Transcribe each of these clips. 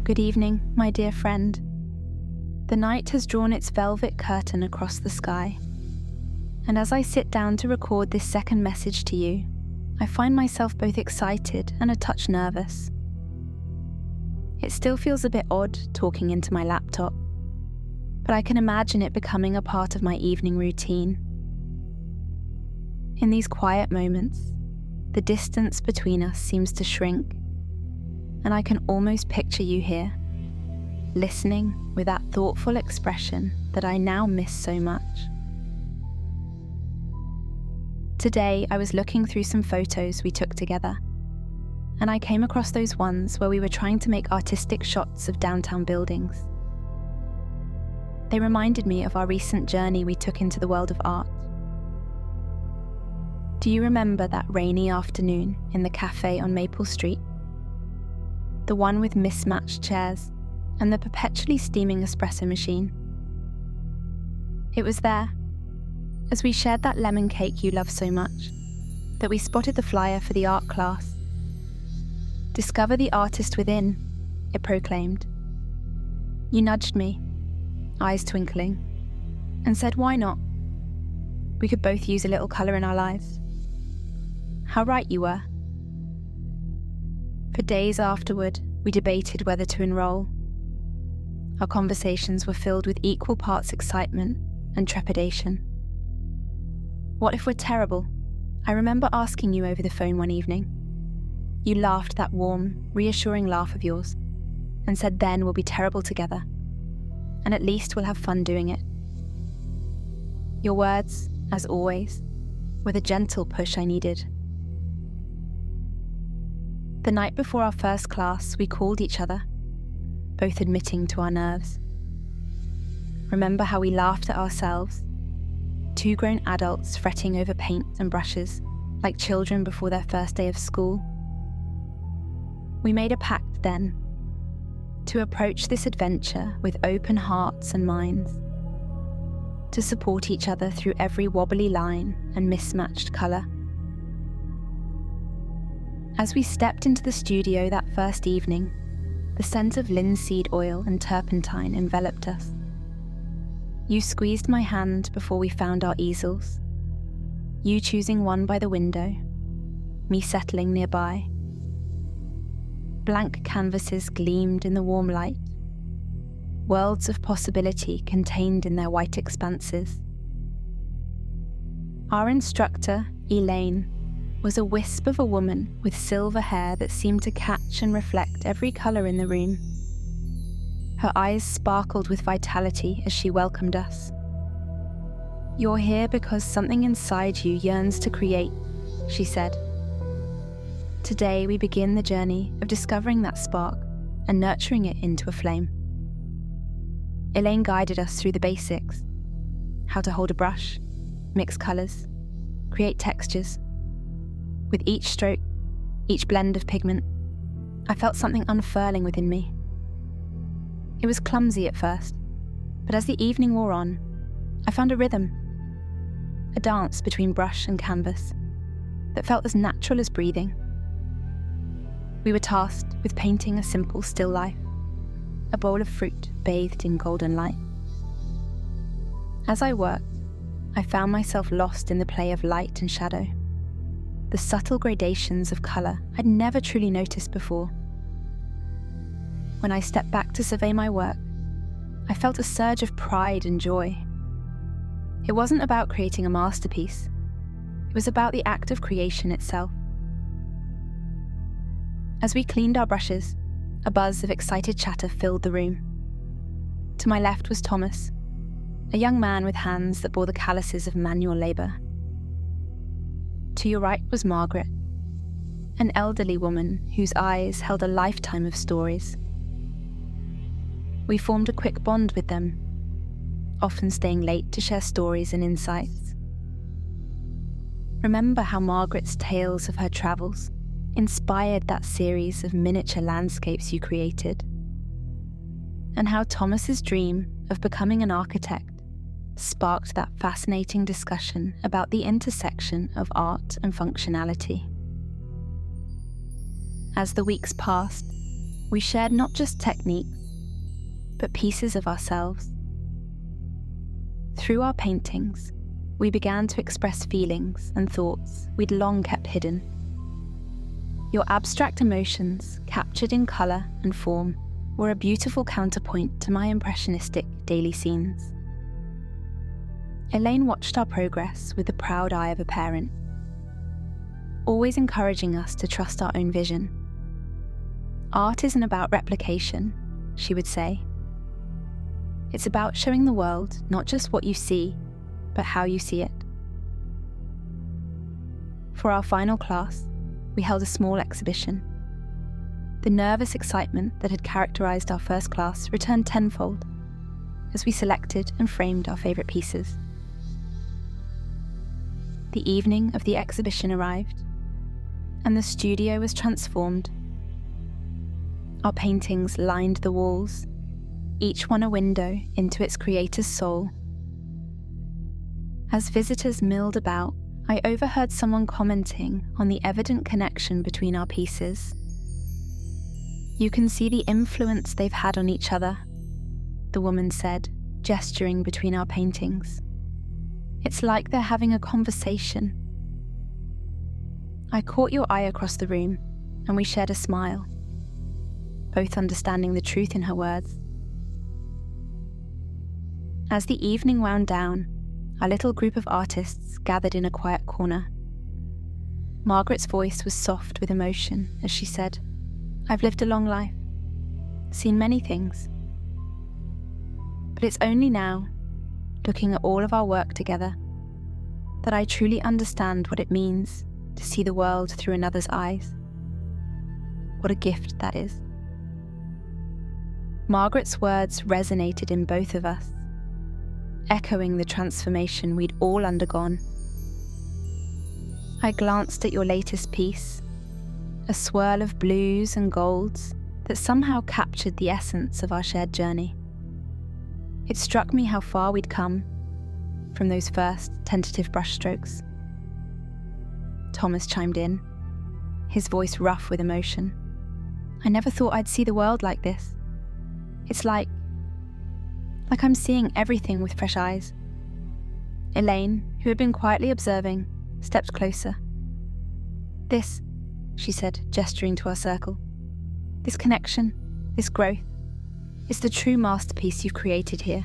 Good evening, my dear friend. The night has drawn its velvet curtain across the sky, and as I sit down to record this second message to you, I find myself both excited and a touch nervous. It still feels a bit odd talking into my laptop, but I can imagine it becoming a part of my evening routine. In these quiet moments, the distance between us seems to shrink, and I can almost picture you here, listening with that thoughtful expression that I now miss so much. Today, I was looking through some photos we took together, and I came across those ones where we were trying to make artistic shots of downtown buildings. They reminded me of our recent journey we took into the world of art. Do you remember that rainy afternoon in the café on Maple Street? The one with mismatched chairs and the perpetually steaming espresso machine. It was there, as we shared that lemon cake you love so much, that we spotted the flyer for the art class. Discover the artist within, it proclaimed. You nudged me, eyes twinkling, and said why not? We could both use a little colour in our lives. How right you were. For days afterward, we debated whether to enroll. Our conversations were filled with equal parts excitement and trepidation. What if we're terrible? I remember asking you over the phone one evening. You laughed that warm, reassuring laugh of yours, and said then we'll be terrible together, and at least we'll have fun doing it. Your words, as always, were the gentle push I needed. The night before our first class, we called each other, both admitting to our nerves. Remember how we laughed at ourselves, two grown adults fretting over paint and brushes, like children before their first day of school? We made a pact then, to approach this adventure with open hearts and minds, to support each other through every wobbly line and mismatched colour. As we stepped into the studio that first evening, the scent of linseed oil and turpentine enveloped us. You squeezed my hand before we found our easels, you choosing one by the window, me settling nearby. Blank canvases gleamed in the warm light, worlds of possibility contained in their white expanses. Our instructor, Elaine, was a wisp of a woman with silver hair that seemed to catch and reflect every colour in the room. Her eyes sparkled with vitality as she welcomed us. You're here because something inside you yearns to create, she said. Today we begin the journey of discovering that spark and nurturing it into a flame. Elaine guided us through the basics: how to hold a brush, mix colours, create textures. With each stroke, each blend of pigment, I felt something unfurling within me. It was clumsy at first, but as the evening wore on, I found a rhythm, a dance between brush and canvas that felt as natural as breathing. We were tasked with painting a simple still life, a bowl of fruit bathed in golden light. As I worked, I found myself lost in the play of light and shadow, the subtle gradations of colour I'd never truly noticed before. When I stepped back to survey my work, I felt a surge of pride and joy. It wasn't about creating a masterpiece, it was about the act of creation itself. As we cleaned our brushes, a buzz of excited chatter filled the room. To my left was Thomas, a young man with hands that bore the calluses of manual labour. To your right was Margaret, an elderly woman whose eyes held a lifetime of stories. We formed a quick bond with them, often staying late to share stories and insights. Remember how Margaret's tales of her travels inspired that series of miniature landscapes you created, and how Thomas's dream of becoming an architect sparked that fascinating discussion about the intersection of art and functionality. As the weeks passed, we shared not just techniques, but pieces of ourselves. Through our paintings, we began to express feelings and thoughts we'd long kept hidden. Your abstract emotions, captured in colour and form, were a beautiful counterpoint to my impressionistic daily scenes. Elaine watched our progress with the proud eye of a parent, always encouraging us to trust our own vision. Art isn't about replication, she would say. It's about showing the world not just what you see, but how you see it. For our final class, we held a small exhibition. The nervous excitement that had characterized our first class returned tenfold as we selected and framed our favorite pieces. The evening of the exhibition arrived, and the studio was transformed. Our paintings lined the walls, each one a window into its creator's soul. As visitors milled about, I overheard someone commenting on the evident connection between our pieces. "You can see the influence they've had on each other," the woman said, gesturing between our paintings. "It's like they're having a conversation." I caught your eye across the room, and we shared a smile, both understanding the truth in her words. As the evening wound down, our little group of artists gathered in a quiet corner. Margaret's voice was soft with emotion as she said, "I've lived a long life, seen many things. But it's only now, looking at all of our work together, that I truly understand what it means to see the world through another's eyes. What a gift that is." Margaret's words resonated in both of us, echoing the transformation we'd all undergone. I glanced at your latest piece, a swirl of blues and golds that somehow captured the essence of our shared journey. It struck me how far we'd come from those first tentative brushstrokes. Thomas chimed in, his voice rough with emotion. "I never thought I'd see the world like this. It's like I'm seeing everything with fresh eyes." Elaine, who had been quietly observing, stepped closer. "This," she said, gesturing to our circle, "this connection, this growth, is the true masterpiece you've created here."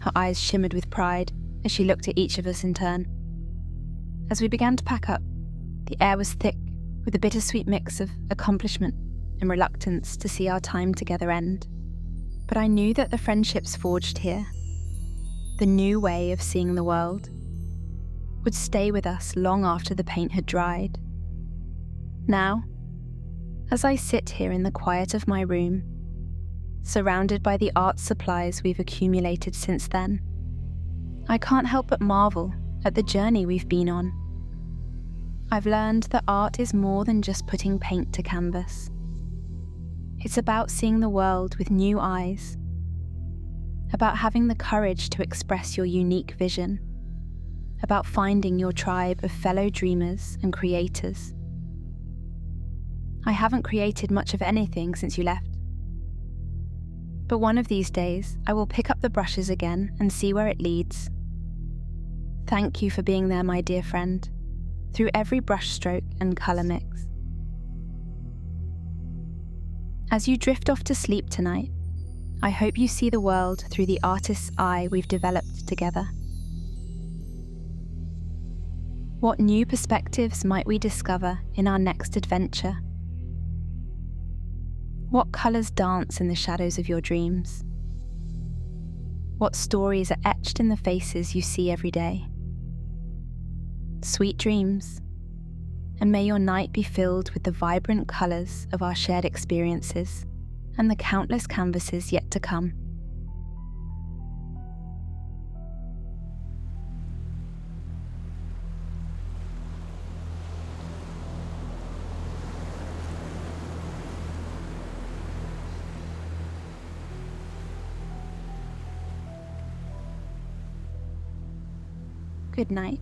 Her eyes shimmered with pride as she looked at each of us in turn. As we began to pack up, the air was thick with a bittersweet mix of accomplishment and reluctance to see our time together end. But I knew that the friendships forged here, the new way of seeing the world, would stay with us long after the paint had dried. Now, as I sit here in the quiet of my room, surrounded by the art supplies we've accumulated since then, I can't help but marvel at the journey we've been on. I've learned that art is more than just putting paint to canvas. It's about seeing the world with new eyes, about having the courage to express your unique vision, about finding your tribe of fellow dreamers and creators. I haven't created much of anything since you left, but one of these days I will pick up the brushes again and see where it leads. Thank you for being there, my dear friend, through every brushstroke and colour mix. As you drift off to sleep tonight, I hope you see the world through the artist's eye we've developed together. What new perspectives might we discover in our next adventure? What colours dance in the shadows of your dreams? What stories are etched in the faces you see every day? Sweet dreams, and may your night be filled with the vibrant colours of our shared experiences and the countless canvases yet to come. Good night.